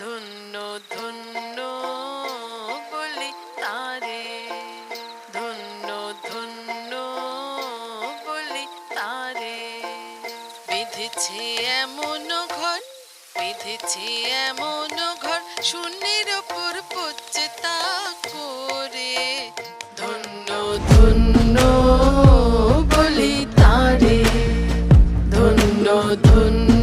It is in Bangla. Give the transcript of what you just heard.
ধন্য ধন্য বলি তারে, ধন্য ধন্য বলি তারে। বেঁধেছে এমন ঘর, বেঁধেছে এমন ঘর, শূন্যের ওপর পড়ছে তা করে। ধন্য ধন্য বলি তারে, ধন্য ধন্য